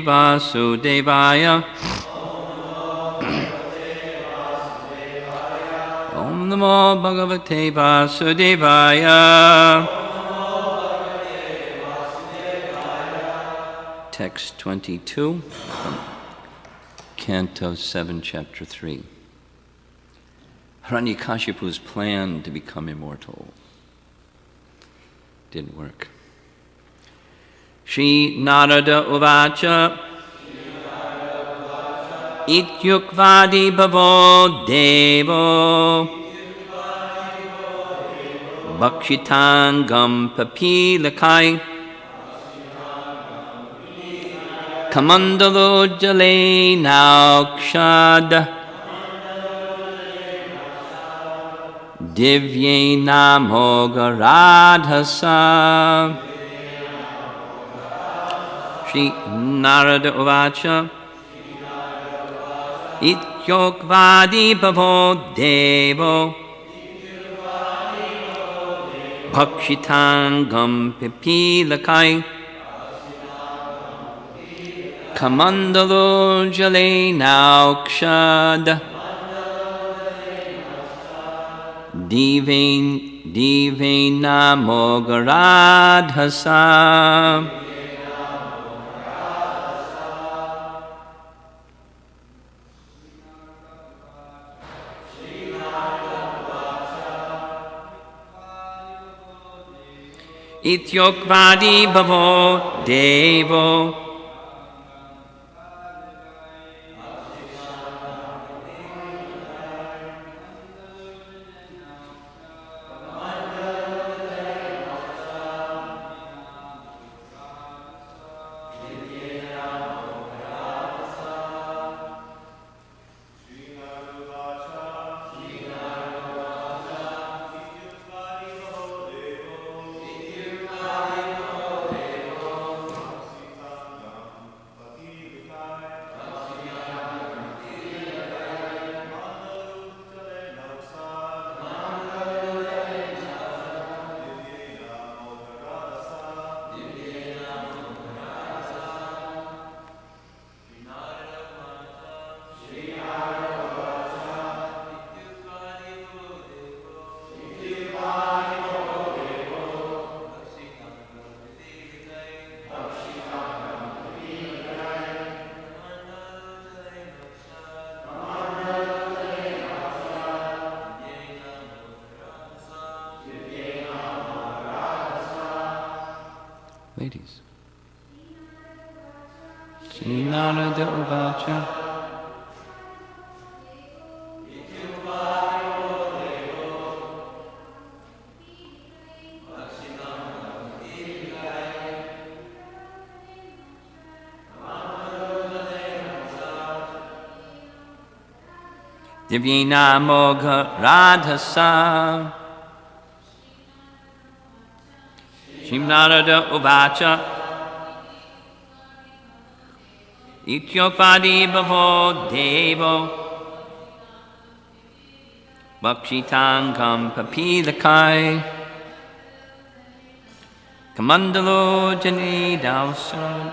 Vasudevaya. Om Namo Bhagavate Vasudevaya. Text 22 from Canto 7, Chapter 3. Hiranyakashipu's plan to become immortal didn't work. Shri Narada Uvacha Ityukvadi Bhavo Devo Bhakshitangam Papilakai Kamandalo Jale Naukshad Divyena Mogaradhasa. Shri Narada Uvacha Ityokvadi Bhavo Devo Bhakshitangam Pipilakai Kamandalo Jale Naukshad Divena Mogaradhasa. Ityokvadi Bhavo Devo Ladies. Shri Narada Uvacha Divyena Mogaradhasa. Shri Narada Uvacha Ityokvadi Bhavo Devo Bhakshitangam Papilakai Kamandalo Jane Dausad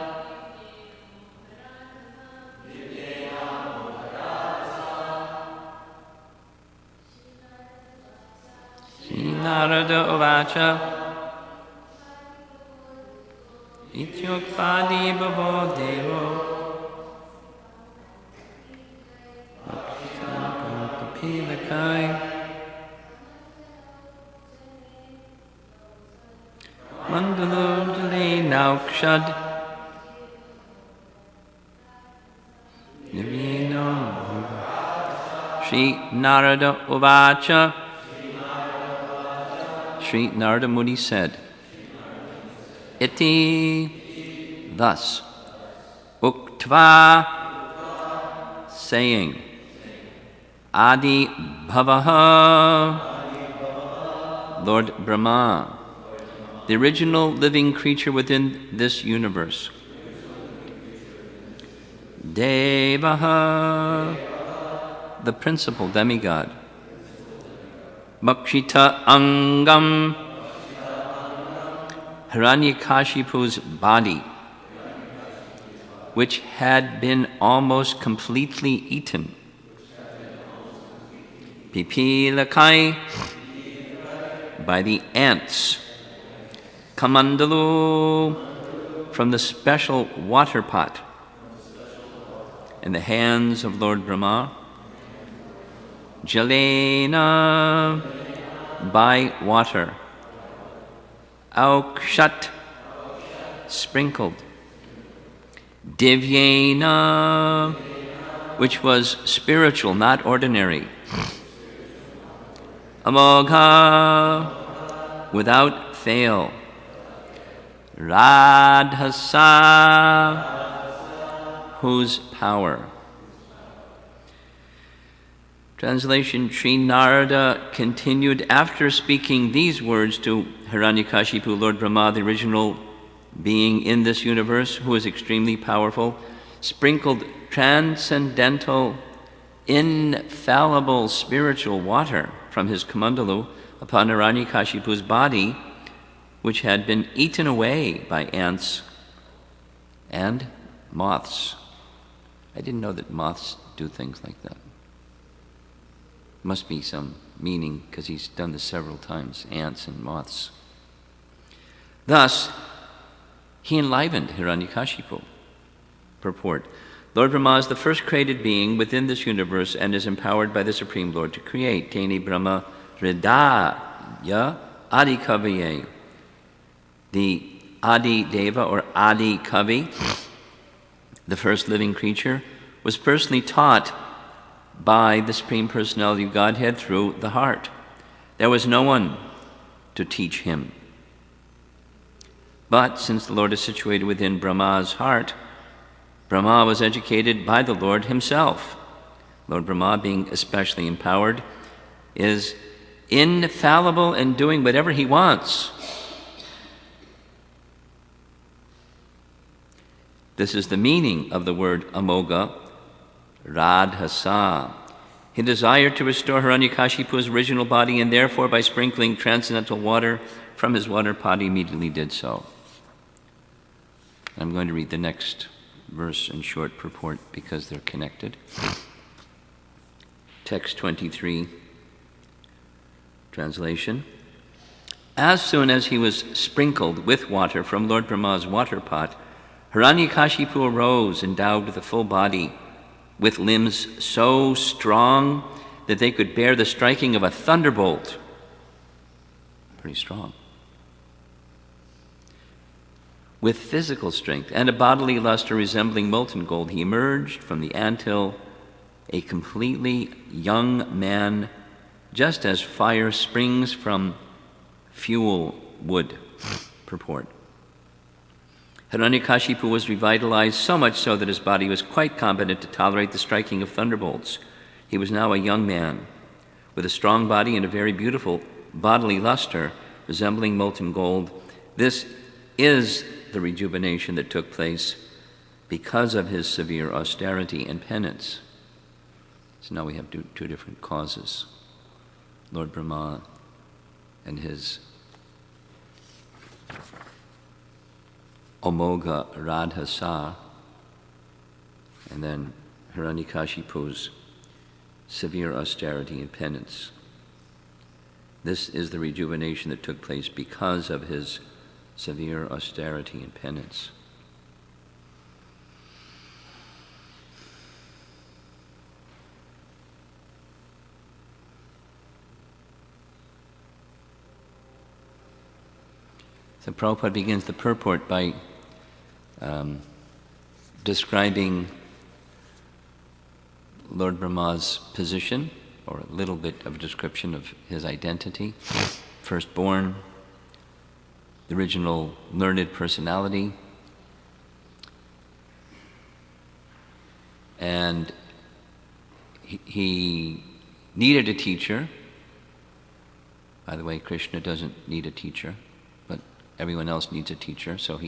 Shri Narada Uvacha Ityokvadi Bhavo Devo Bhakshitangam Papilakai Mandalo Jale Naukshad Nivino. Shri Narada Uvacha. Shri Narada Muni said, Iti, thus, Uktva, saying, Adi Bhavaha, Lord Brahma, the original living creature within this universe. Devaha, the principal demigod. Bhakshita Angam, Hiranyakashipu's body. which had been almost completely eaten. Pipilakai, by the ants. Kamandalu, from the special water pot in the hands of Lord Brahma. Jalena, by water. Aukshat, sprinkled. Divyena, which was spiritual, not ordinary. Amogha, without fail. Radhasa, whose power. Translation: Sri Narada continued after speaking these words to Hiranyakashipu, Lord Brahma, the original being in this universe, who is extremely powerful, sprinkled transcendental, infallible spiritual water from his kamandalu upon Hiranyakashipu's body, which had been eaten away by ants and moths. I didn't know that moths do things like that. Must be some meaning, because he's done this several times, ants and moths. Thus, he enlivened Hiranyakashipu. Purport: Lord Brahma is the first created being within this universe and is empowered by the Supreme Lord to create. Teni Brahma Hridaya Adikaviye. The Adi Deva, or Adi Kavi, the first living creature, was personally taught by the Supreme Personality of Godhead through the heart. There was no one to teach him. But since the Lord is situated within Brahma's heart, Brahma was educated by the Lord himself. Lord Brahma, being especially empowered, is infallible in doing whatever he wants. This is the meaning of the word Amogha, Radhasa. He desired to restore Hiranyakashipu's original body, and therefore by sprinkling transcendental water from his water pot, he immediately did so. I'm going to read the next verse in short purport because they're connected. Text 23, translation. As soon as he was sprinkled with water from Lord Brahma's water pot, Hiranyakashipu arose endowed with a full body, with limbs so strong that they could bear the striking of a thunderbolt. Pretty strong. With physical strength and a bodily luster resembling molten gold, he emerged from the anthill a completely young man, just as fire springs from fuel wood. Purport. Hiranyakashipu was revitalized, so much so that his body was quite competent to tolerate the striking of thunderbolts. He was now a young man, with a strong body and a very beautiful bodily luster, resembling molten gold. This is the rejuvenation that took place because of his severe austerity and penance. So now we have two different causes. Lord Brahma and his Amogha Radhasa, and then Hiranyakashipu's severe austerity and penance. This is the rejuvenation that took place because of his severe austerity and penance. So Prabhupada begins the purport by describing Lord Brahma's position, or a little bit of a description of his identity. Firstborn, the original learned personality, and he needed a teacher. By the way, Krishna doesn't need a teacher, but everyone else needs a teacher. So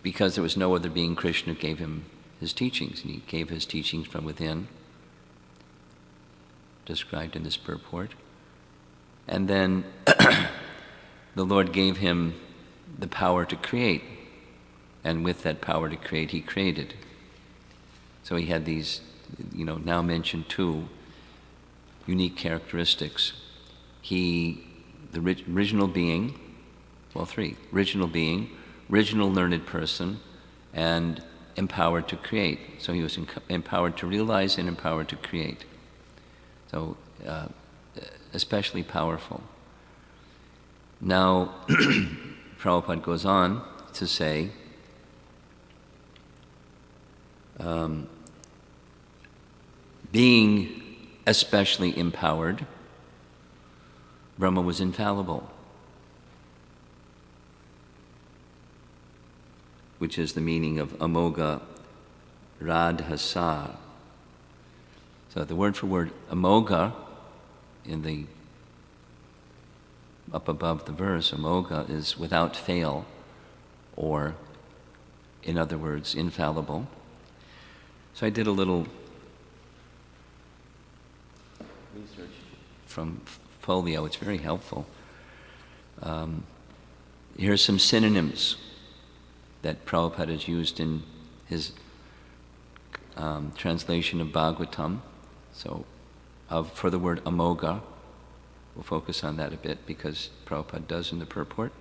because there was no other being, Krishna gave him his teachings, and he gave his teachings from within, described in this purport. And then the Lord gave him the power to create And with that power to create, he created. So he had these, now mentioned two unique characteristics. The original being, three: original being, original learned person, and empowered to create. So he was empowered to realize and empowered to create. So especially powerful. Now, Prabhupada goes on to say, being especially empowered, Brahma was infallible, which is the meaning of amoga radhasa. So the word for word amoga, up above the verse, amoga is without fail, or in other words, infallible. So I did a little research from Folio. It's very helpful. Here's some synonyms that Prabhupada has used in his translation of Bhagavatam. So for the word amoga, we'll focus on that a bit because Prabhupada does in the purport.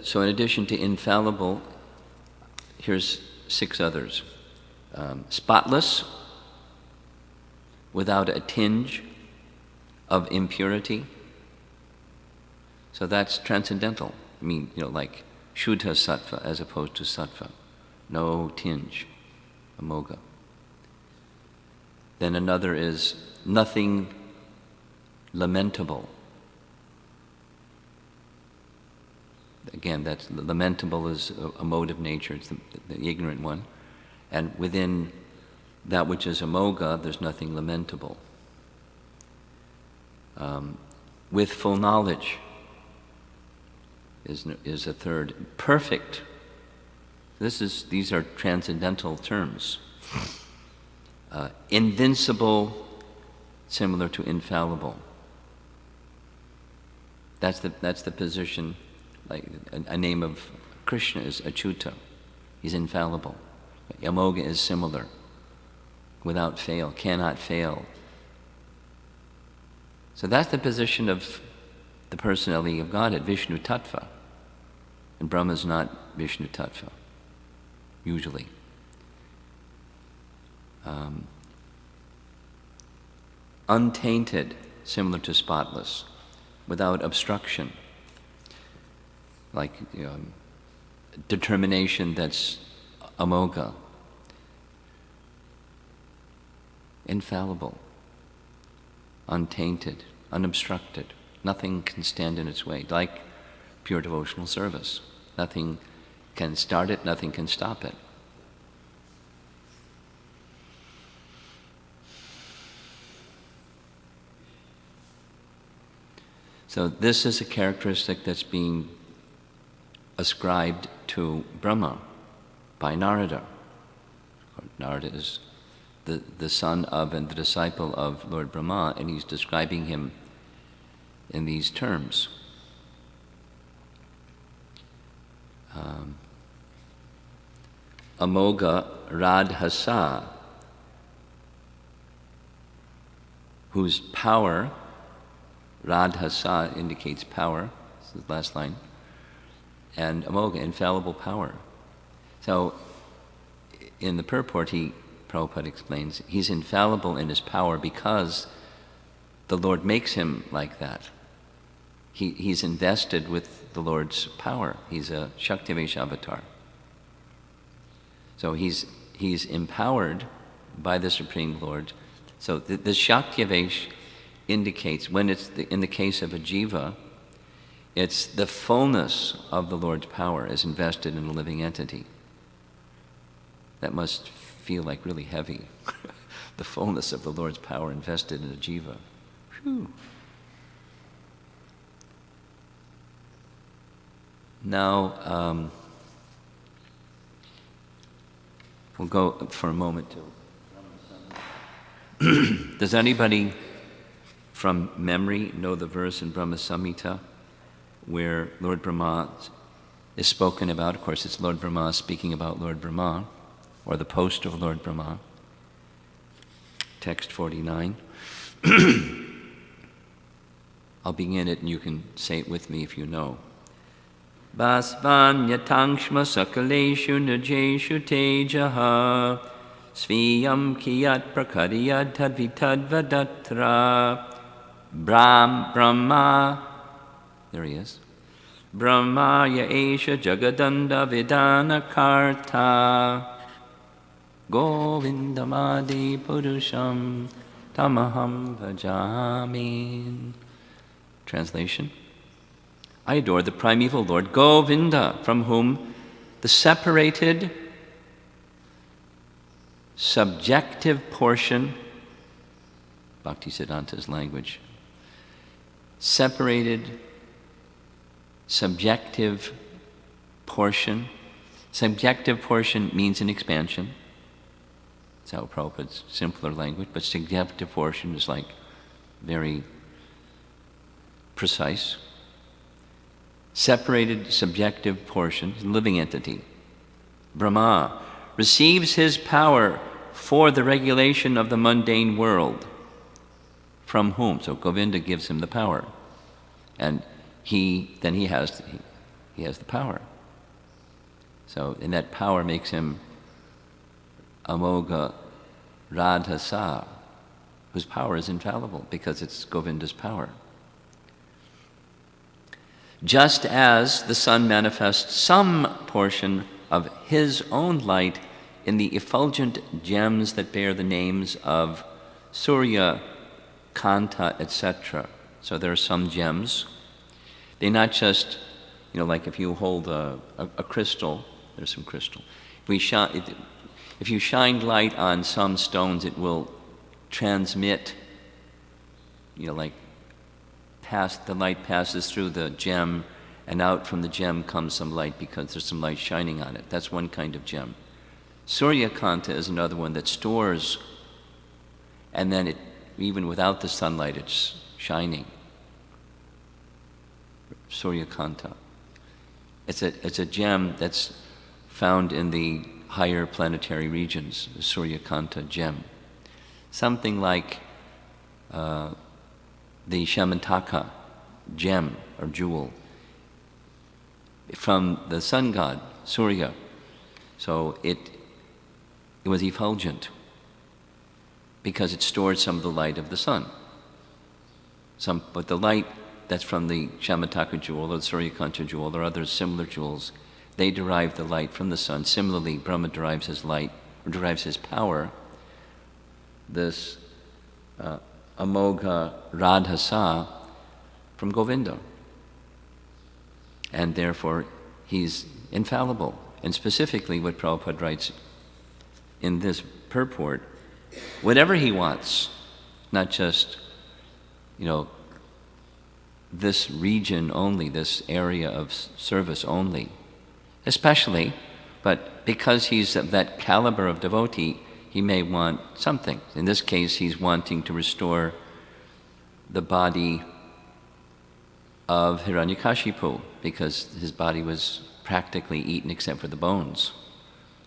So in addition to infallible, here's 6 others. Spotless, without a tinge of impurity. So that's transcendental. I mean, like Shuddha Sattva as opposed to Sattva. No tinge, amoga. Then another is nothing lamentable. Again, that's lamentable is a mode of nature. It's the ignorant one. And within that which is amoga, there's nothing lamentable. With full knowledge is a third. Perfect. These are transcendental terms. Invincible, similar to infallible. That's the position. Like a name of Krishna is Achyuta. He's infallible. Amoga is similar. Without fail, cannot fail. So that's the position of the personality of Godhead, Vishnu Tattva. And Brahma is not Vishnu Tattva, usually. Untainted, similar to spotless, without obstruction. Like determination that's amoga. Infallible. Untainted, unobstructed. Nothing can stand in its way, like pure devotional service. Nothing can start it, nothing can stop it. So this is a characteristic that's being ascribed to Brahma by Narada. Narada is the son of and the disciple of Lord Brahma, and he's describing him in these terms. Amoga radhasa, whose power, radhasa indicates power, this is the last line, and amoga, infallible power. So in the purport, Prabhupada explains, he's infallible in his power because the Lord makes him like that. He's invested with the Lord's power. He's a Shaktivesh avatar. So he's empowered by the Supreme Lord. So the Shaktivesh indicates, when it's in the case of a jiva, it's the fullness of the Lord's power is invested in a living entity. That must feel like really heavy. The fullness of the Lord's power invested in a jiva. Whew. Now, we'll go for a moment to... Does anybody from memory know the verse in Brahma Samhita where Lord Brahma is spoken about. Of course, it's Lord Brahma speaking about Lord Brahma, or the post of Lord Brahma. Text 49. I'll begin it and you can say it with me if you know. Vasvanyatangshma sakaleshu najeshu tejaha sviyam kiyat prakariyad tadvitad vadatra Brahma, there he is, Brahmaya esha jagadanda vidana karta Govindamadi purusham tamaham bhajami. Translation: I adore the primeval Lord Govinda, from whom the separated subjective portion, Bhaktisiddhanta's language, separated subjective portion. Subjective portion means an expansion. That's how Prabhupada's simpler language, but subjective portion is like very precise. Separated subjective portion, living entity. Brahma receives his power for the regulation of the mundane world. From whom? So Govinda gives him the power. And he has the power. So, and that power makes him Amoga Radhasa, whose power is infallible because it's Govinda's power. Just as the sun manifests some portion of his own light in the effulgent gems that bear the names of Surya, Kanta, etc. So there are some gems. They're not just, like if you hold a crystal, there's some crystal. If you shine light on some stones, it will transmit, like the light passes through the gem, and out from the gem comes some light because there's some light shining on it. That's one kind of gem. Surya Kanta is another one that stores, and then even without the sunlight, it's shining. Surya Kanta. It's a gem that's found in the higher planetary regions, the Surya Kanta gem. Something like the Shamantaka gem or jewel from the sun god, Surya. So it was effulgent because it stored some of the light of the sun. But the light that's from the Shamantaka jewel or the Suryakanta jewel or other similar jewels, they derive the light from the sun. Similarly, Brahma derives his light, or derives his power, this Amogha Radhasa, from Govinda. And therefore, he's infallible. And specifically what Prabhupada writes in this purport, whatever he wants, not just, this region only, this area of service only, especially, but because he's of that caliber of devotee, he may want something. In this case, he's wanting to restore the body of Hiranyakashipu because his body was practically eaten except for the bones.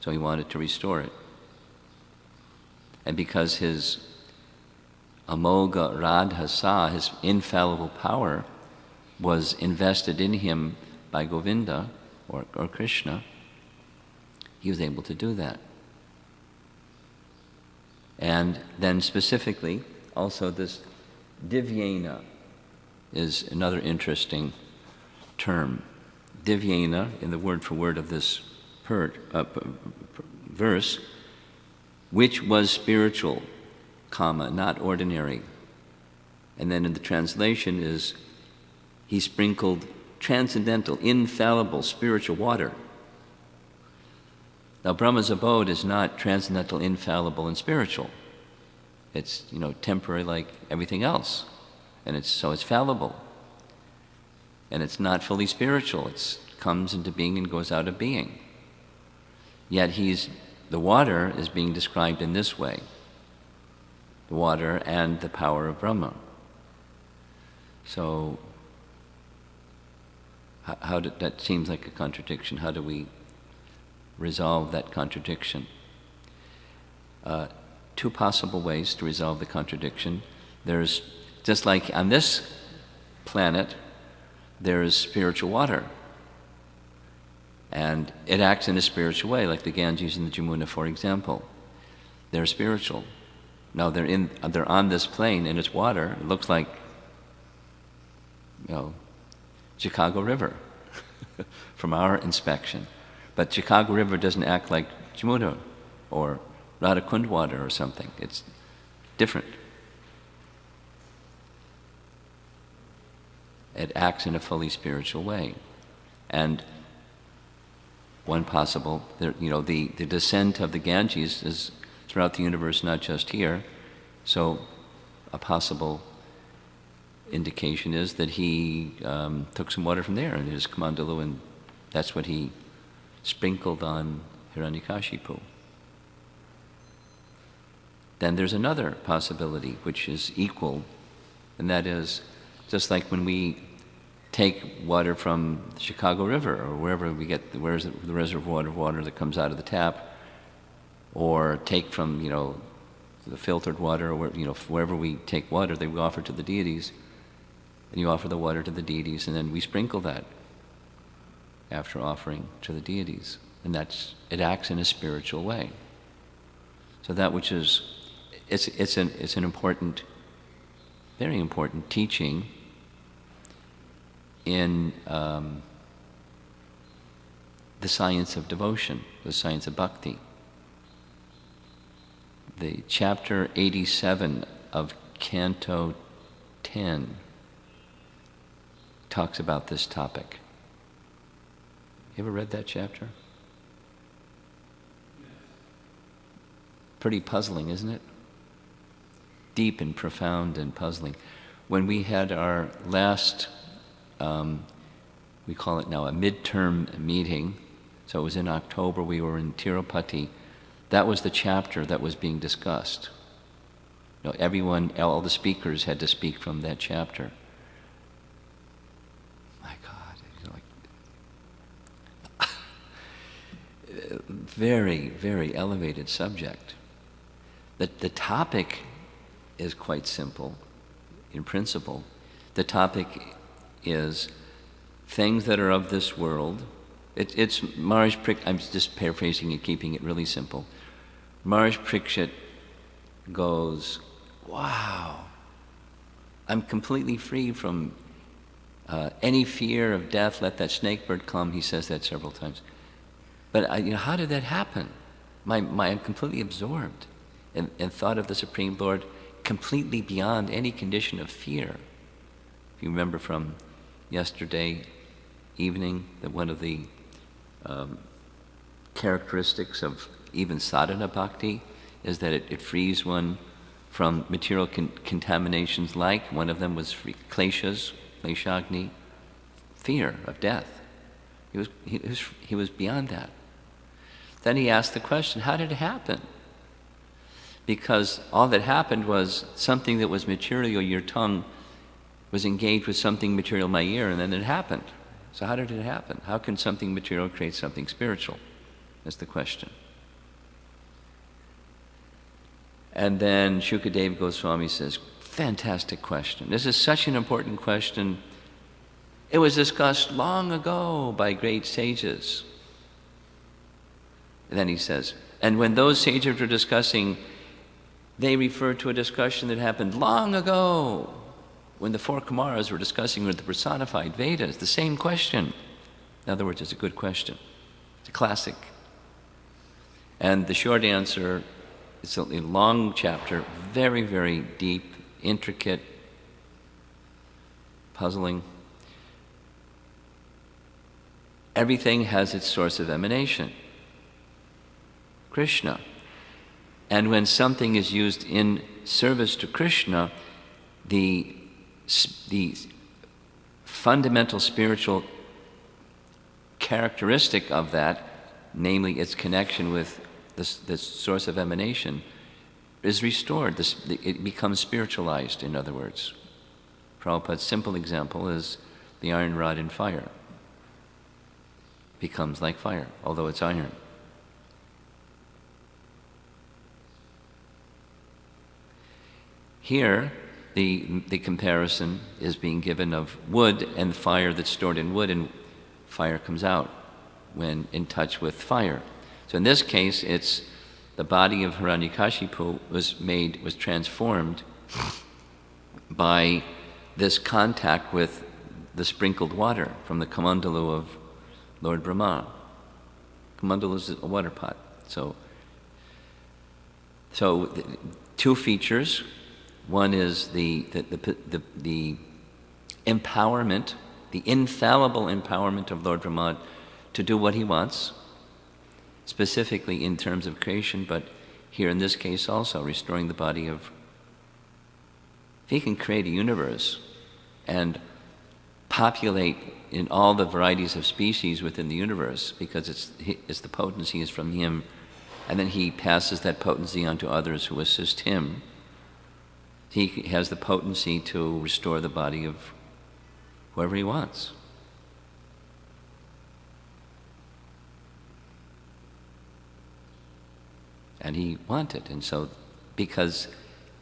So he wanted to restore it. And because his Amogha Radhasa, his infallible power, was invested in him by Govinda or Krishna, he was able to do that. And then specifically, also this Divyena is another interesting term. Divyena, in the word for word of this verse, which was spiritual, not ordinary. And then in the translation is, he sprinkled transcendental, infallible, spiritual water. Now, Brahma's abode is not transcendental, infallible, and spiritual. It's, temporary like everything else. And it's fallible. And it's not fully spiritual. It comes into being and goes out of being. Yet the water is being described in this way. The water and the power of Brahma. So, That seems like a contradiction. How do we resolve that contradiction? Two possible ways to resolve the contradiction. There's, just like on this planet, there is spiritual water. And it acts in a spiritual way, like the Ganges and the Jamuna, for example. They're spiritual. Now they're on this plane and it's water. It looks like, Chicago River from our inspection. But Chicago River doesn't act like Jamuna or Radhakund water or something. It's different. It acts in a fully spiritual way. And one possible, the descent of the Ganges is throughout the universe, not just here. So a possible indication is that he took some water from there in his Kamandalu, and that's what he sprinkled on Hiranyakashipu. Then there's another possibility which is equal, and that is just like when we take water from the Chicago River or wherever we get the reservoir of water that comes out of the tap, or take from the filtered water, or wherever we take water that we offer to the deities, and you offer the water to the deities, and then we sprinkle that after offering to the deities, and it acts in a spiritual way. So that which is it's an important, very important teaching in the science of devotion, the science of bhakti. The chapter 87 of Canto 10 talks about this topic. You ever read that chapter? Pretty puzzling, isn't it? Deep and profound and puzzling. When we had our last, we call it now a midterm meeting, so it was in October, we were in Tirupati. That was the chapter that was being discussed. Everyone, all the speakers had to speak from that chapter. My God, very, very elevated subject. The topic is quite simple in principle. The topic is things that are of this world. It's Maharaj Parikshit, I'm just paraphrasing and keeping it really simple. Maharaj Parikshit goes, wow, I'm completely free from any fear of death, let that snake bird come. He says that several times. But how did that happen? I'm completely absorbed and thought of the Supreme Lord completely beyond any condition of fear. If you remember from yesterday evening, that one of the characteristics of even sadhana bhakti is that it frees one from material contaminations, like one of them was kleshas, kleshagni, fear of death. He was beyond that. Then he asked the question, how did it happen? Because all that happened was something that was material, your tongue was engaged with something material, my ear, and then it happened. So how did it happen? How can something material create something spiritual? That's the question. And then Shukadeva Goswami says, fantastic question. This is such an important question. It was discussed long ago by great sages. And then he says, and when those sages were discussing, they referred to a discussion that happened long ago when the four Kumaras were discussing with the personified Vedas, the same question. In other words, it's a good question. It's a classic. And the short answer, it's a long chapter, very, very deep, intricate, puzzling. Everything has its source of emanation, Krishna. And when something is used in service to Krishna, the fundamental spiritual characteristic of that, namely its connection with the source of emanation, is restored. It becomes spiritualized, in other words. Prabhupada's simple example is the iron rod in fire. becomes like fire, although it's iron. Here, the comparison is being given of wood and fire that's stored in wood, and fire comes out when in touch with fire. So in this case, it's the body of Hiranyakashipu was transformed by this contact with the sprinkled water from the kamandalu of Lord Brahma. Kamandalu is a water pot. So two features. One is the empowerment, the infallible empowerment of Lord Brahma to do what he wants, specifically in terms of creation, but here in this case also restoring the body of... If he can create a universe and populate in all the varieties of species within the universe, because it's the potency is from him, and then he passes that potency on to others who assist him, he has the potency to restore the body of whoever he wants. And he wanted, and so because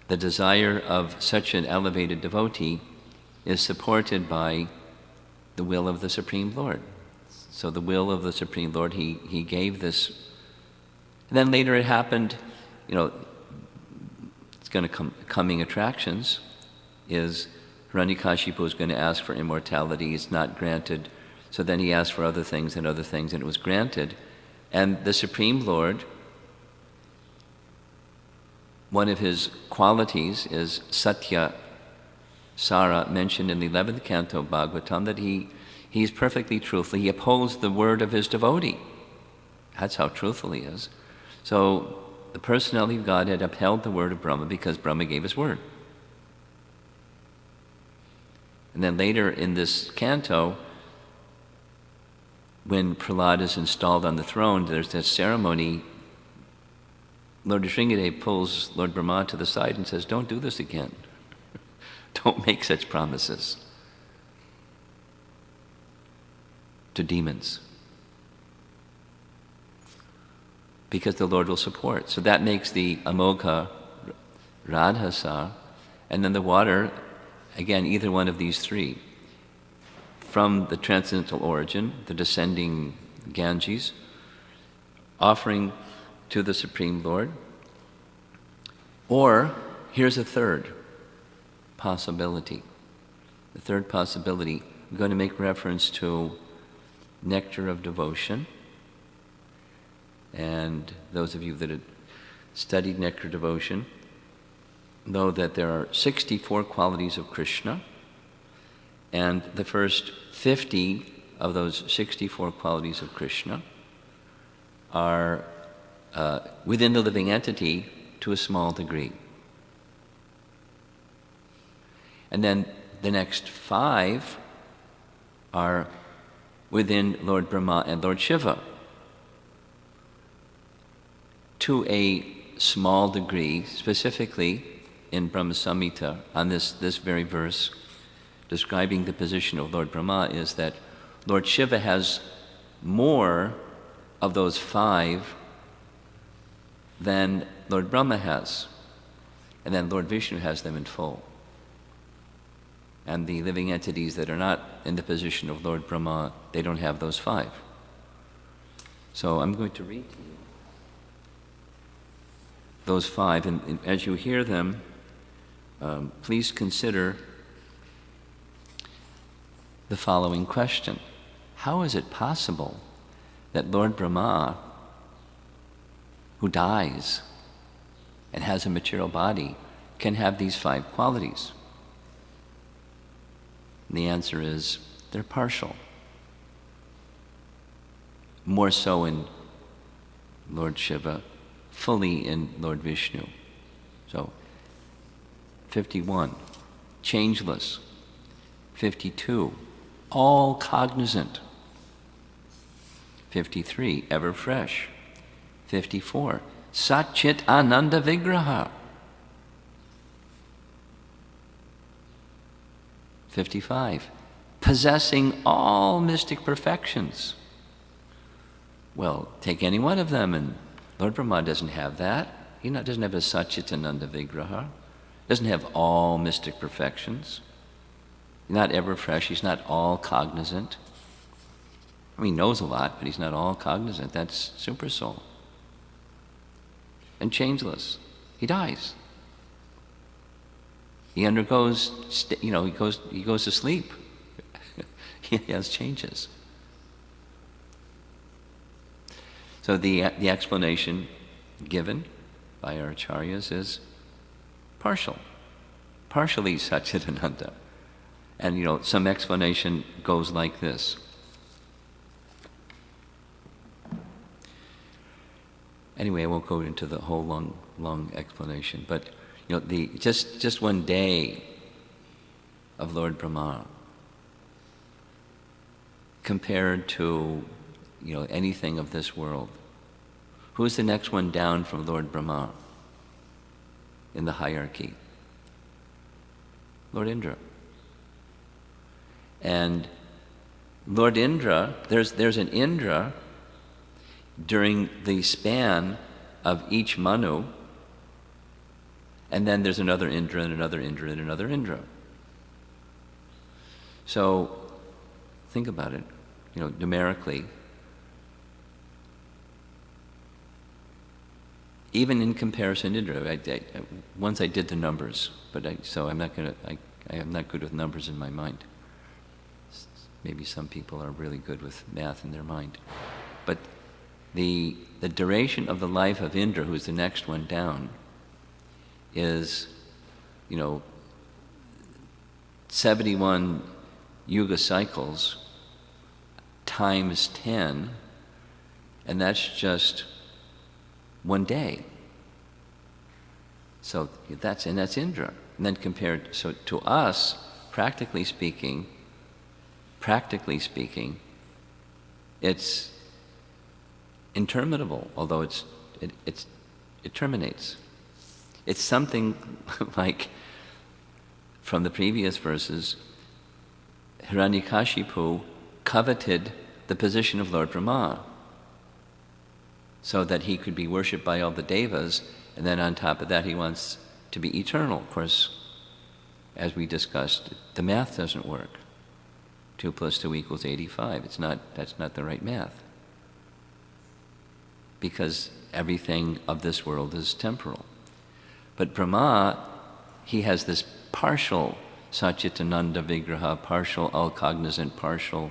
the desire of such an elevated devotee is supported by the will of the Supreme Lord. So the will of the Supreme Lord, he gave this. And then later it happened, it's going to coming attractions, is Hiranyakashipu is going to ask for immortality. It's not granted. So then he asked for other things, and it was granted. And the Supreme Lord, one of his qualities is Satya Sara, mentioned in the 11th canto of Bhagavatam, that he's perfectly truthful. He upholds the word of his devotee. That's how truthful he is. So the personality of God had upheld the word of Brahma because Brahma gave his word. And then later in this canto, when Prahlad is installed on the throne, there's that ceremony. Lord Sringadev pulls Lord Brahma to the side and says, "Don't do this again. Don't make such promises to demons, because the Lord will support." So that makes the Amogha Radhasa, and then the water, again, either one of these three, from the transcendental origin, the descending Ganges, offering to the Supreme Lord. Or, here's a third possibility. The third possibility, I'm going to make reference to nectar of devotion. And those of you that have studied nectar devotion know that there are 64 qualities of Krishna, and the first 50 of those 64 qualities of Krishna are within the living entity to a small degree. And then the next 5 are within Lord Brahma and Lord Shiva to a small degree, specifically in Brahma Samhita, on this very verse describing the position of Lord Brahma, is that Lord Shiva has more of those 5 than Lord Brahma has, and then Lord Vishnu has them in full. And the living entities that are not in the position of Lord Brahma, they don't have those 5. So I'm going to read to you those 5, and as you hear them, please consider the following question. How is it possible that Lord Brahma, who dies and has a material body, can have these 5 qualities? And the answer is, they're partial. More so in Lord Shiva, fully in Lord Vishnu. So, 51, changeless. 52, all cognizant. 53, ever fresh. 54, Satchit Ananda Vigraha. 55, possessing all mystic perfections. Well, take any one of them, and Lord Brahma doesn't have that. He doesn't have a Satchitananda Vigraha. Doesn't have all mystic perfections. Not ever fresh. He's not all cognizant. I mean, he knows a lot, but he's not all cognizant. That's super soul. And changeless. He dies. He undergoes, he goes to sleep. He has changes. So the explanation given by our acharyas is partial. Partially Satchitananda. And some explanation goes like this. Anyway, I won't go into the whole long explanation, but just one day of Lord Brahma compared to anything of this world. Who's the next one down from Lord Brahma in the hierarchy? Lord Indra. And Lord Indra, there's an Indra during the span of each Manu, and then there's another Indra and another Indra and another Indra. So think about it, numerically. Even in comparison to Indra, once I did the numbers, so I'm not good with numbers in my mind. Maybe some people are really good with math in their mind. But the duration of the life of Indra, who's the next one down, is, 71 yuga cycles times 10, and that's just one day. So that's Indra. And then compared, so to us, practically speaking, it's interminable, although it terminates. It's something like, from the previous verses, Hiranyakashipu coveted the position of Lord Brahma so that he could be worshipped by all the devas, and then on top of that he wants to be eternal. Of course, as we discussed, the math doesn't work. 2 + 2 = 85. That's not the right math. Because everything of this world is temporal. But Brahma, he has this partial Satchitananda Vigraha, partial all-cognizant, partial.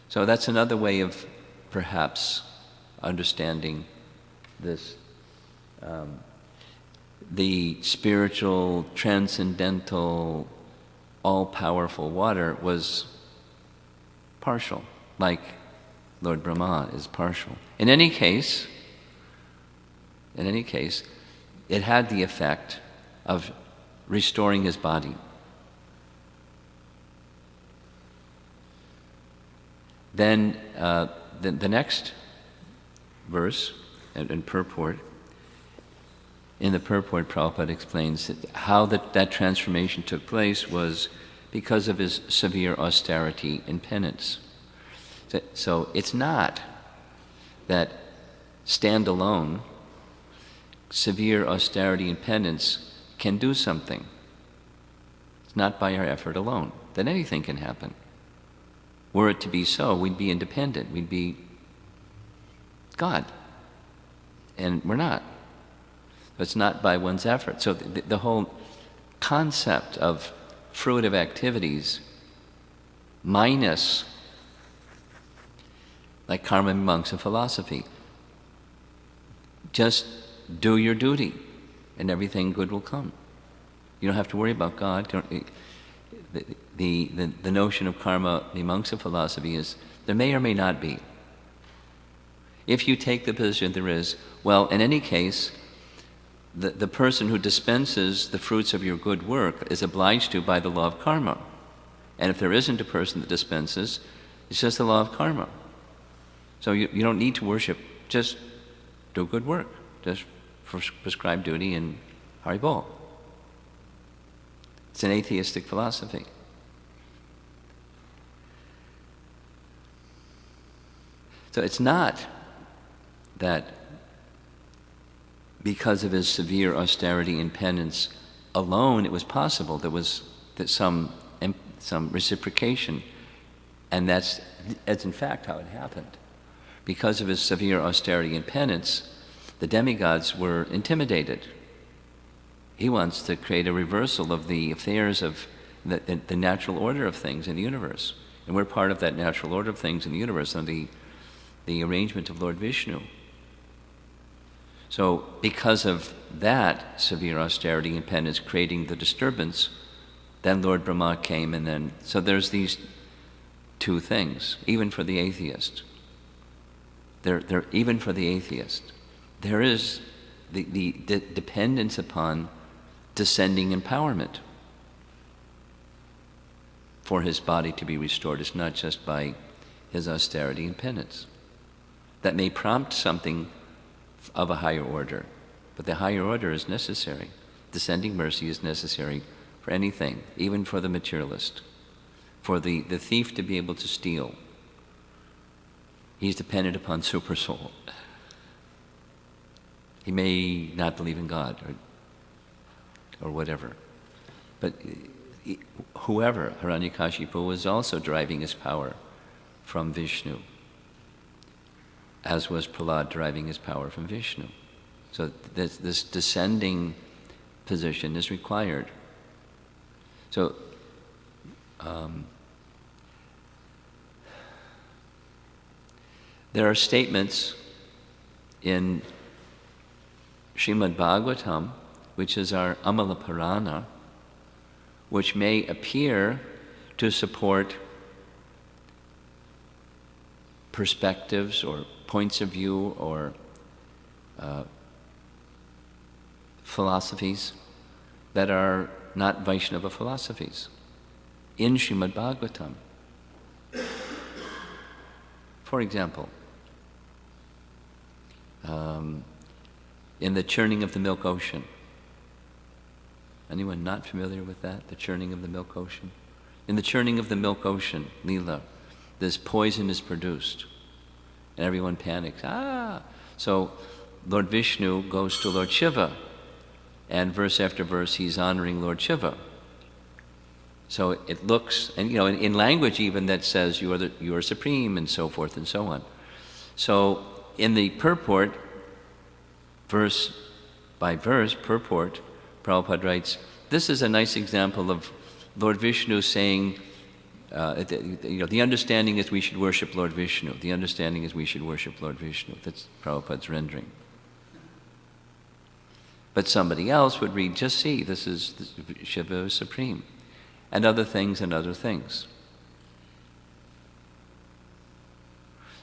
So that's another way of perhaps understanding this. The spiritual, transcendental, all-powerful water was partial, like Lord Brahma is partial. In any case, it had the effect of restoring his body. Then the next verse and purport, in the purport, Prabhupada explains that how that transformation took place was because of his severe austerity and penance. So it's not that standalone severe austerity and penance can do something. It's not by our effort alone that anything can happen. Were it to be so, we'd be independent. We'd be God. And we're not. It's not by one's effort. So the whole concept of fruitive activities minus, like karma mimamsa philosophy, just do your duty and everything good will come. You don't have to worry about God. The notion of karma mimamsa philosophy is there may or may not be. If you take the position there is, well, in any case, the person who dispenses the fruits of your good work is obliged to by the law of karma. And if there isn't a person that dispenses, it's just the law of karma. So you don't need to worship, just do good work. Just prescribe duty and Haribol. It's an atheistic philosophy. So it's not that because of his severe austerity and penance alone it was possible. There was some reciprocation, and that's in fact how it happened. Because of his severe austerity and penance, the demigods were intimidated. He wants to create a reversal of the affairs of the natural order of things in the universe. And we're part of that natural order of things in the universe under the arrangement of Lord Vishnu. So because of that severe austerity and penance creating the disturbance, then Lord Brahma came, and then, so there's these two things, even for the atheist. Even for the atheist, there is the dependence upon descending empowerment for his body to be restored. It's not just by his austerity and penance. That may prompt something of a higher order, but the higher order is necessary. Descending mercy is necessary for anything, even for the materialist. For the thief to be able to steal, he's dependent upon super soul. He may not believe in God or whatever, but whoever, Hiranyakashipu, was also deriving his power from Vishnu, as was Prahlad deriving his power from Vishnu. So this descending position is required. So there are statements in Srimad Bhagavatam, which is our Amala Purana, which may appear to support perspectives or points of view or philosophies that are not Vaishnava philosophies in Srimad Bhagavatam. For example, in the churning of the milk ocean. Anyone not familiar with that? The churning of the milk ocean? In the churning of the milk ocean, Leela, this poison is produced. And everyone panics. So Lord Vishnu goes to Lord Shiva, and verse after verse he's honoring Lord Shiva. So it looks, and in language even that says you are supreme, and so forth and so on. So in the purport, verse by verse purport, Prabhupada writes, this is a nice example of Lord Vishnu saying, the understanding is we should worship Lord Vishnu. The understanding is we should worship Lord Vishnu. That's Prabhupada's rendering. But somebody else would read, just see, this is Shiva is supreme, and other things and other things.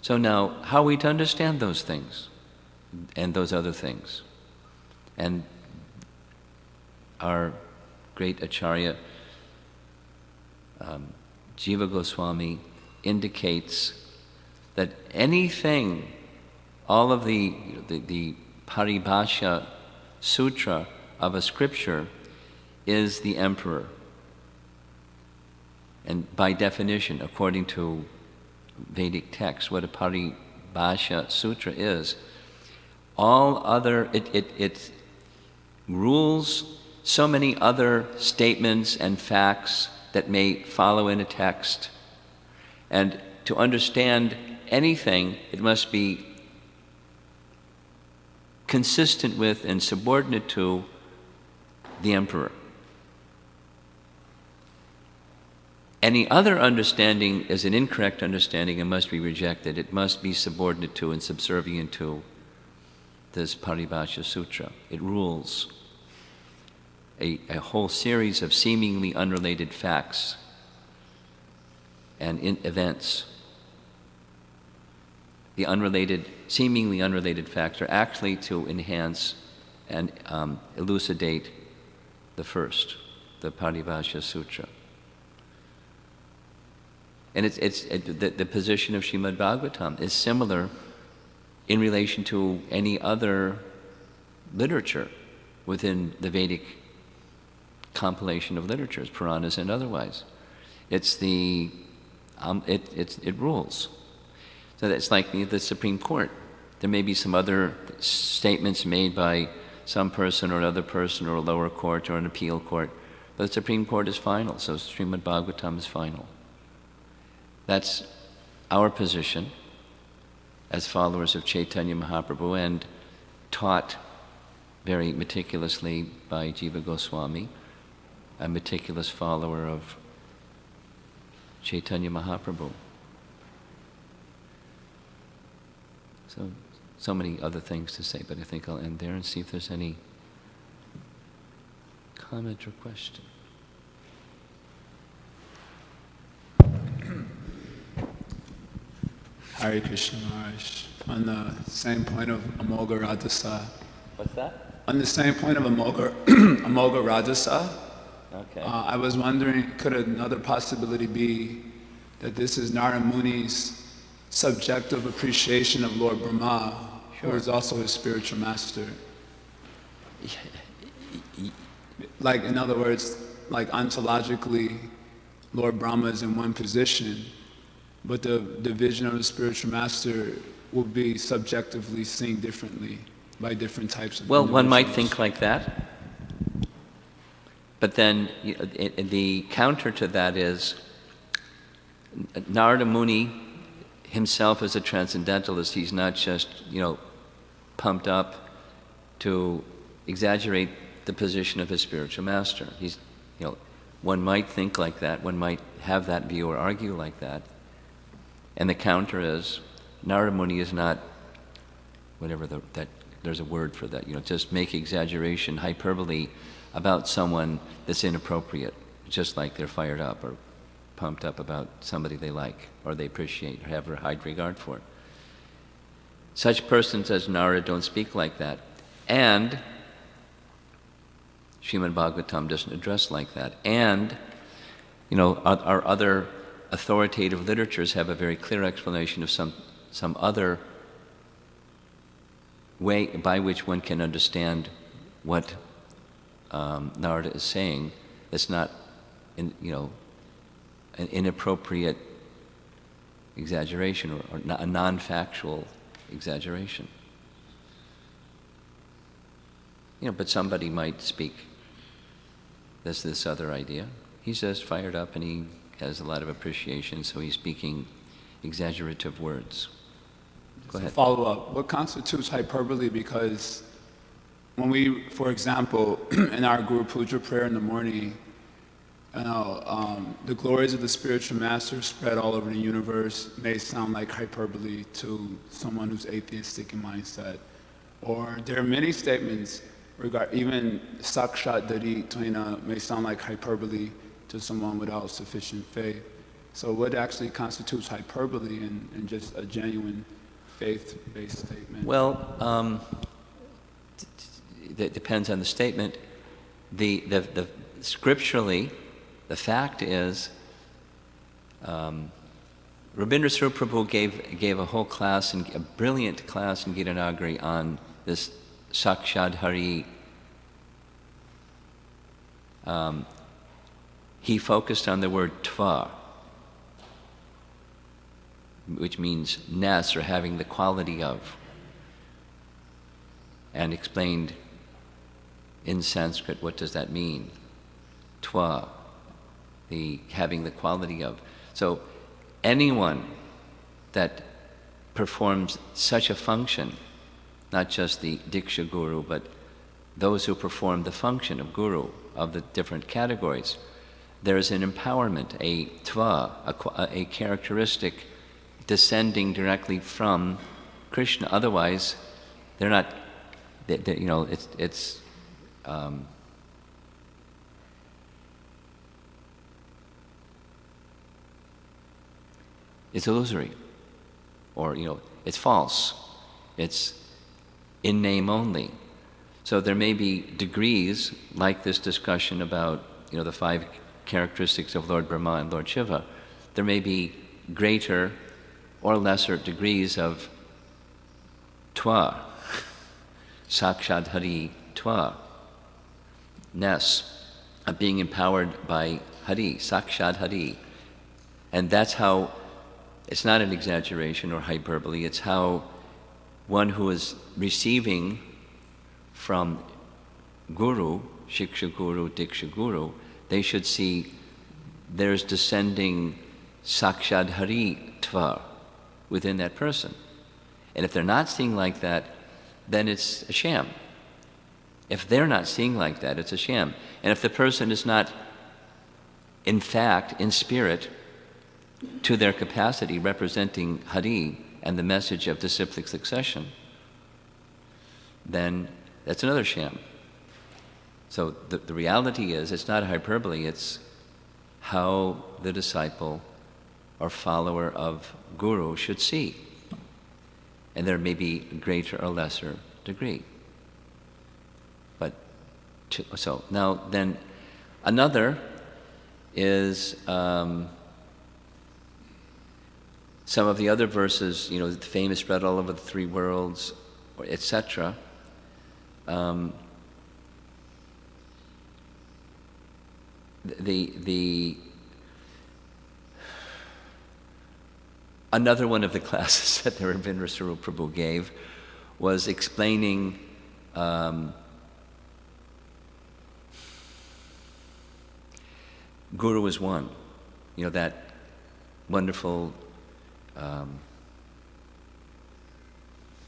So now, how are we to understand those things and those other things? And our great Acharya, Jiva Goswami, indicates that anything, all of the paribhasha sutra of a scripture is the emperor. And by definition, according to Vedic texts, what a paribhasha sutra is, all other, it rules so many other statements and facts that may follow in a text. And to understand anything, it must be consistent with and subordinate to the emperor. Any other understanding is an incorrect understanding and must be rejected. It must be subordinate to and subservient to this Paribhasha Sutra. It rules a whole series of seemingly unrelated facts and events. The seemingly unrelated facts are actually to enhance and elucidate the first, the Paribhasha Sutra. And the position of Srimad Bhagavatam is similar in relation to any other literature within the Vedic compilation of literatures, Puranas and otherwise. It rules. So that's like the Supreme Court. There may be some other statements made by some person or another person or a lower court or an appeal court, but the Supreme Court is final, so Srimad Bhagavatam is final. That's our position as followers of Chaitanya Mahaprabhu and taught very meticulously by Jiva Goswami, a meticulous follower of Chaitanya Mahaprabhu. So many other things to say, but I think I'll end there and see if there's any comment or question. Hare Krishna Maharaj. On the same point of Amoga Rajasa. What's that? On the same point of Amoga Rajasa, okay. I was wondering, could another possibility be that this is Narada Muni's subjective appreciation of Lord Brahma, who is also his spiritual master? Like, in other words, like ontologically, Lord Brahma is in one position, but the vision of the spiritual master will be subjectively seen differently by different types of Well, one might think like that, but then the counter to that is Narada Muni himself is a transcendentalist. He's not just, pumped up to exaggerate the position of his spiritual master. He's, one might think like that, one might have that view or argue like that. And the counter is, Narada Muni is not, there's a word for that, just make exaggeration, hyperbole about someone that's inappropriate, just like they're fired up or pumped up about somebody they like or they appreciate or have a high regard for. Such persons as Narada don't speak like that. And Srimad Bhagavatam doesn't address like that. And, our other authoritative literatures have a very clear explanation of some other way by which one can understand what Narada is saying. It's not, an inappropriate exaggeration or a non-factual exaggeration. But somebody might speak. There's this other idea. He's just fired up and he has a lot of appreciation, so he's speaking exaggerative words. Go ahead. Follow up. What constitutes hyperbole? Because when we, for example, in our Guru Puja prayer in the morning, the glories of the spiritual master spread all over the universe may sound like hyperbole to someone who's atheistic in mindset. Or there are many statements even Sakshat Dari Tuina may sound like hyperbole to someone without sufficient faith. So what actually constitutes hyperbole and just a genuine faith-based statement? Well, it depends on the statement. The scripturally, the fact is, Rabindra Swarup Prabhu gave a whole class, a brilliant class in Gitanagari on this Sakshad Hari. He focused on the word tva, which means ness or having the quality of, and explained in Sanskrit what does that mean. Tva, the having the quality of. So anyone that performs such a function, not just the Diksha Guru, but those who perform the function of Guru, of the different categories, there is an empowerment, a tva, a characteristic descending directly from Krishna. Otherwise, they're not, it's illusory, or it's false. It's in name only. So there may be degrees, like this discussion about the 5 characteristics of Lord Brahma and Lord Shiva. There may be greater or lesser degrees of tva, Sakshad Hari tva, ness, of being empowered by Hari, Sakshad Hari. And that's how It's not an exaggeration or hyperbole. It's how one who is receiving from Guru, Shiksha Guru, Diksha Guru, they should see there's descending Sakshad Haritva within that person. And if they're not seeing like that, then it's a sham. If they're not seeing like that, it's a sham. And if the person is not, in fact, in spirit, to their capacity, representing Hari and the message of disciplic succession, then that's another sham. So the reality is, it's not a hyperbole, it's how the disciple or follower of Guru should see. And there may be a greater or lesser degree. But, so now then, another is some of the other verses, the famous spread all over the three worlds, etc. Another one of the classes that the Ravindra Sarup Prabhu gave was explaining Guru is one. That wonderful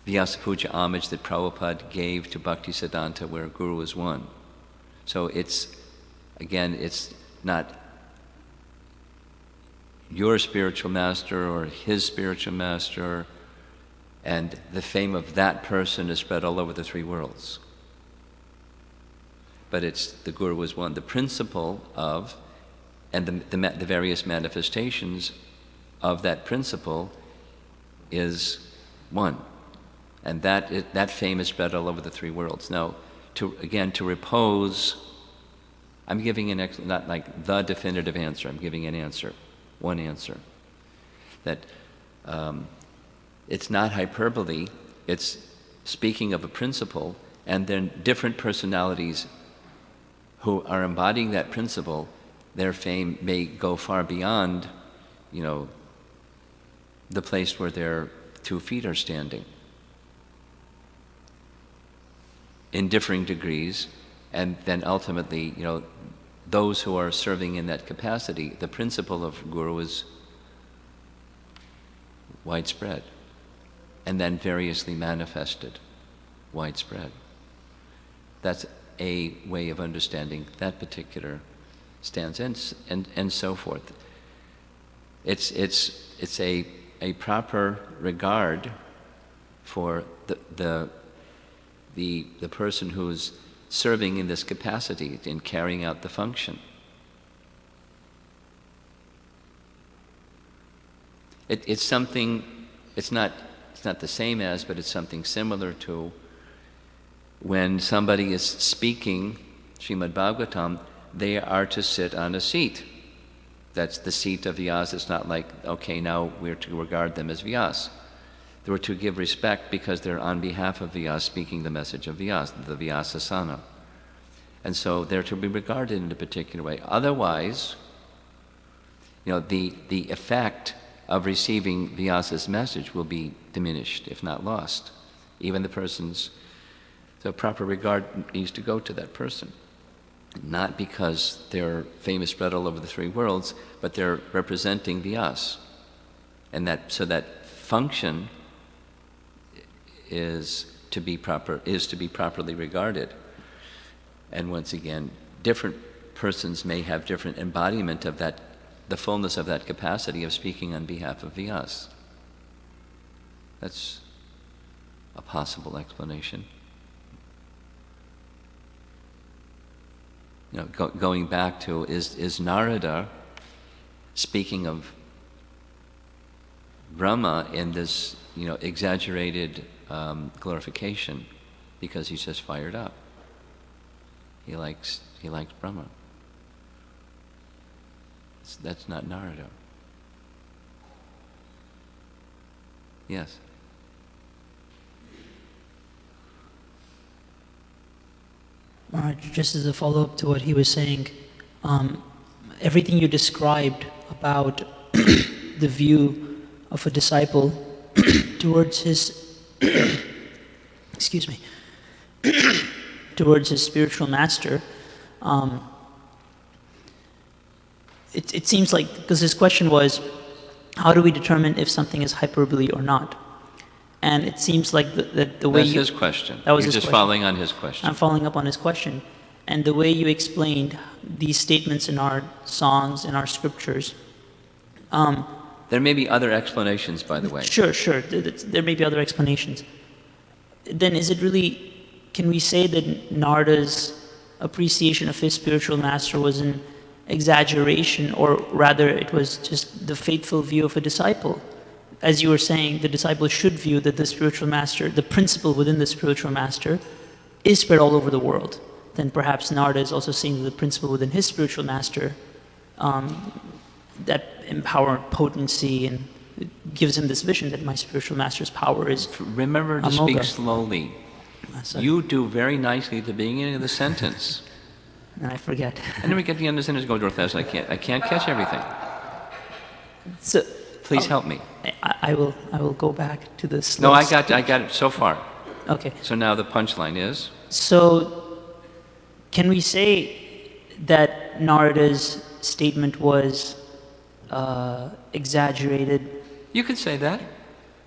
Vyasa Puja homage that Prabhupada gave to Bhakti Siddhanta, where Guru is one. So it's not your spiritual master or his spiritual master, and the fame of that person is spread all over the three worlds. But it's the Guru is one. The principle of, and the various manifestations of that principle is one. And that fame is spread all over the three worlds. Now, to repose, I'm giving not like the definitive answer, I'm giving an answer, one answer. That it's not hyperbole, it's speaking of a principle, and then different personalities who are embodying that principle, their fame may go far beyond, the place where their 2 feet are standing, in differing degrees, and then ultimately, those who are serving in that capacity, the principle of Guru is widespread, and then variously manifested, widespread. That's a way of understanding that particular stanza, and so forth. It's a proper regard for the person who's serving in this capacity, in carrying out the function. It's something, it's not the same as, but it's something similar to when somebody is speaking Srimad Bhagavatam, they are to sit on a seat. That's the seat of Vyasa. It's not like, okay, now we're to regard them as Vyasa. They were to give respect because they're on behalf of Vyasa speaking the message of Vyasa, the Vyasasana. And so they're to be regarded in a particular way. Otherwise, the effect of receiving Vyasa's message will be diminished, if not lost. Even the person's, so proper regard needs to go to that person. Not because they're famous spread all over the three worlds, but they're representing Vyasa. And so that function is to be properly regarded. And once again, different persons may have different embodiment of that, the fullness of that capacity of speaking on behalf of Vyasa. That's a possible explanation. Going back to, is Narada speaking of Brahma in this, exaggerated glorification because he's just fired up? He likes Brahma. That's not Narada. Yes. Just as a follow-up to what he was saying, everything you described about the view of a disciple towards his, excuse me, towards his spiritual master, it seems like, because his question was, how do we determine if something is hyperbole or not? And it seems like the way That's his question. That was You're his just question. following on his question. I'm following up on his question. And the way you explained these statements in our songs, in our scriptures. There may be other explanations, by the way. Sure. There may be other explanations. Then is it really, can we say that Narada's appreciation of his spiritual master was an exaggeration, or rather it was just the faithful view of a disciple? As you were saying, the disciple should view that the spiritual master, the principle within the spiritual master, is spread all over the world. Then perhaps Narada is also seeing the principle within his spiritual master, that empowered potency, and it gives him this vision that my spiritual master's power is Remember to amoga. speak slowly. Sorry. You do very nicely at the beginning of the sentence. And I forget. And then we get to the end of the sentence, go real fast. I can't catch everything. So, Please help me. I will go back to the slow. No, I got it so far. Okay. So now the punchline is? So, can we say that Narada's statement was exaggerated, You could say that.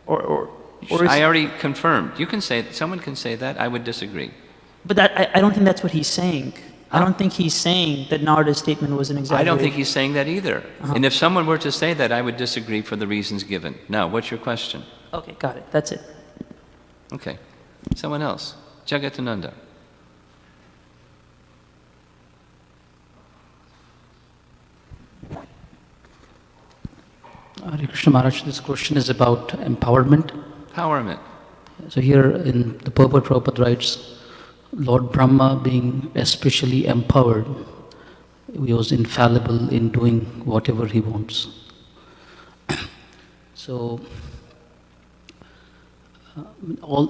or is, I already confirmed. You can say it. Someone can say that. I would disagree. but that I don't think that's what he's saying. I don't think he's saying that Narada's statement was an I exaggeration. don't think he's saying that either. And if someone were to say that, I would disagree for the reasons given. Now, what's your question? Okay, got it. That's it. Okay. Someone else. Jagatananda. Hare Krishna Maharaj, this question is about empowerment. Empowerment. So here in the purport, Prabhupada writes, Lord Brahma being especially empowered, he was infallible in doing whatever he wants. So,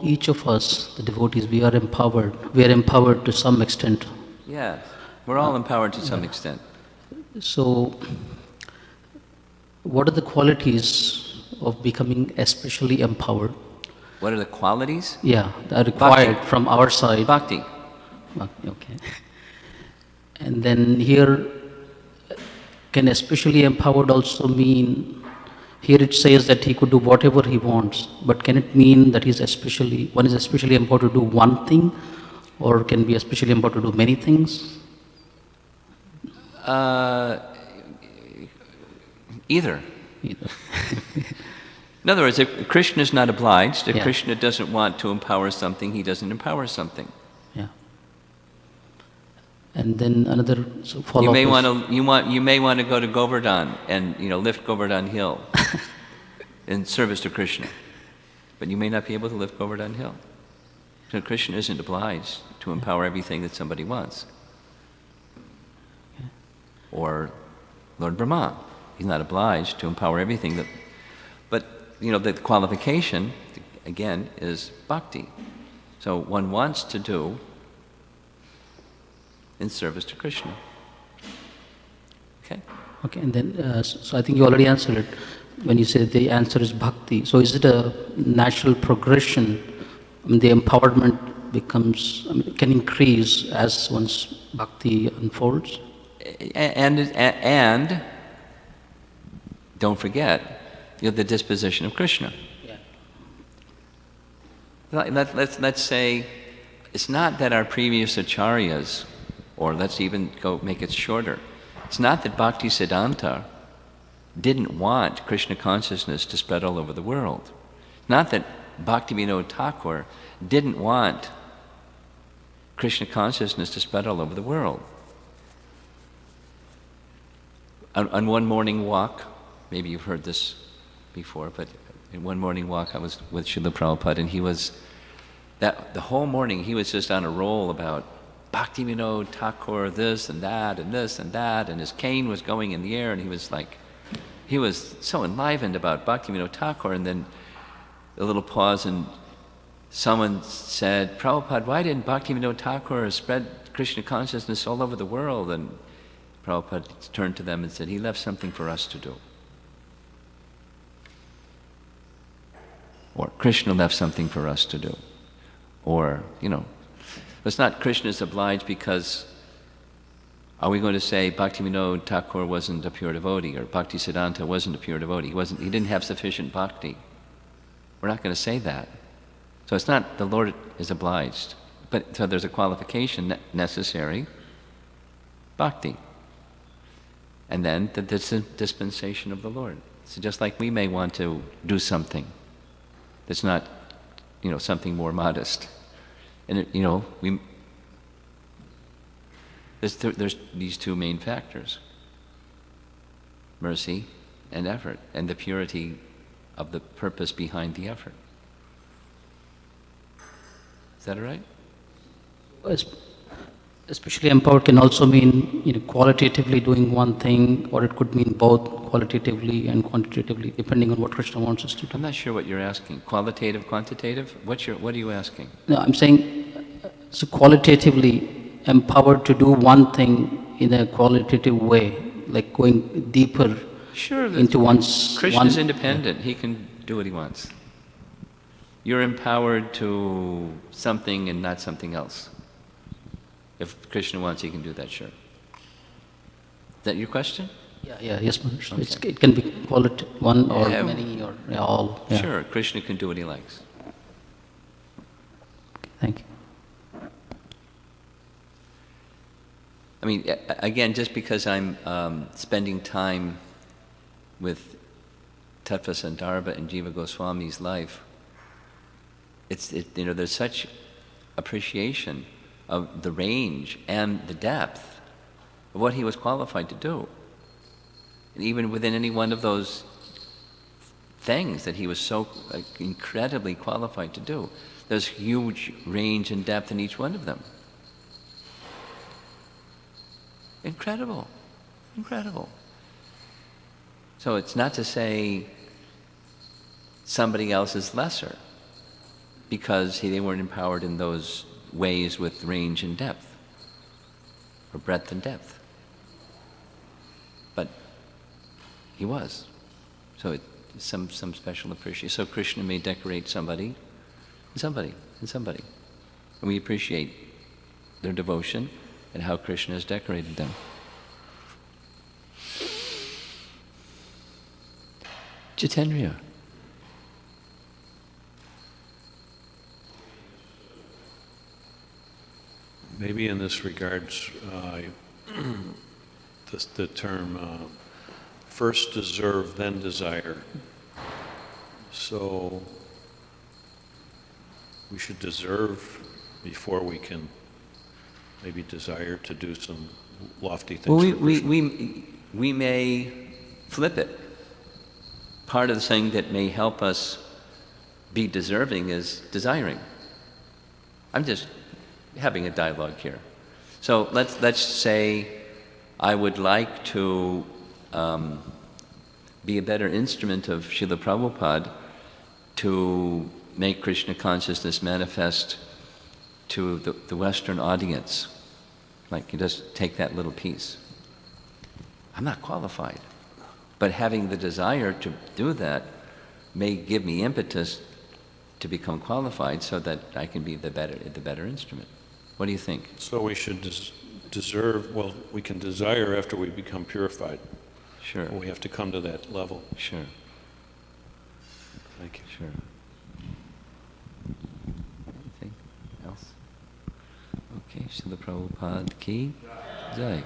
each of us, the devotees, we are empowered. We are empowered to some extent. Yes. We're all empowered to some extent. So, what are the qualities of becoming especially empowered? What are the qualities? Yeah, that are required Bhakti. from our side. Bhakti. Okay. And then here, can especially empowered also mean, here it says that he could do whatever he wants, but can it mean that one is especially empowered to do one thing, or can be especially empowered to do many things? Either. Either. In other words, if Krishna is not obliged, if Yeah. Krishna doesn't want to empower something, he doesn't empower something. Yeah. And then another follow-up. You may want to go to Govardhan and lift Govardhan Hill in service to Krishna, but you may not be able to lift Govardhan Hill. So Krishna isn't obliged to empower everything that somebody wants. Or Lord Brahma, he's not obliged to empower everything that. But the qualification again is bhakti. So one wants to do in service to Krishna. Okay. Okay, and then, so I think you already answered it when you said the answer is bhakti. So is it a natural progression? I mean, the empowerment can increase as one's bhakti unfolds? And don't forget, the disposition of Krishna. Yeah. Let's say it's not that our previous acharyas, or let's even go make it shorter, it's not that Bhakti Siddhanta didn't want Krishna consciousness to spread all over the world. Not that Bhaktivinoda Thakur didn't want Krishna consciousness to spread all over the world. On one morning walk, maybe you've heard this before, but in one morning walk I was with Srila Prabhupada, and the whole morning he was just on a roll about Bhaktivinoda Thakur, this and that, and this and that, and his cane was going in the air, and he was so enlivened about Bhaktivinoda Thakur, and then a little pause, and someone said, Prabhupada, why didn't Bhaktivinoda Thakur spread Krishna consciousness all over the world? And Prabhupada turned to them and said, he left something for us to do. or Krishna left something for us to do, or, it's not Krishna's obliged because, are we going to say Bhaktivinoda Thakur wasn't a pure devotee, or Bhaktisiddhanta wasn't a pure devotee, he didn't have sufficient bhakti? We're not going to say that. So it's not the Lord is obliged, but so there's a qualification necessary, bhakti. And then the dispensation of the Lord. So just like we may want to do something that's not, something more modest. And, there's these two main factors, mercy and effort, and the purity of the purpose behind the effort. Is that all right? Especially empowered can also mean, qualitatively doing one thing, or it could mean both qualitatively and quantitatively, depending on what Krishna wants us to do. I'm not sure what you're asking. Qualitative, quantitative? What are you asking? No, I'm saying, so qualitatively empowered to do one thing in a qualitative way, like going deeper into one's... Krishna's independent. He can do what he wants. You're empowered to something and not something else. If Krishna wants, he can do that, sure. Is that your question? Yes, Maharaj. Okay. It can be one or many or all. Yeah. Sure, Krishna can do what he likes. Thank you. I mean, again, just because I'm spending time with Tattva Sandarbha and Jiva Goswami's life, there's such appreciation of the range and the depth of what he was qualified to do. And even within any one of those things that he was so incredibly qualified to do, there's huge range and depth in each one of them. Incredible. Incredible. So it's not to say somebody else is lesser because they weren't empowered in those ways with range and depth, or breadth and depth. But he was. So it's some special appreciation. So Krishna may decorate somebody, and somebody, and somebody. And we appreciate their devotion and how Krishna has decorated them. Jitendriya. Maybe in this regards, the term first deserve, then desire. So we should deserve before we can maybe desire to do some lofty things. Well, we may flip it. Part of the thing that may help us be deserving is desiring. I'm just having a dialogue here. So let's say I would like to be a better instrument of Srila Prabhupada to make Krishna consciousness manifest to the Western audience. Like, you just take that little piece. I'm not qualified. But having the desire to do that may give me impetus to become qualified so that I can be the better instrument. What do you think? So we should deserve, well, we can desire after we become purified. Sure. We have to come to that level. Sure. Thank you. Sure. Anything else? Okay, Srila Prabhupada ki jai.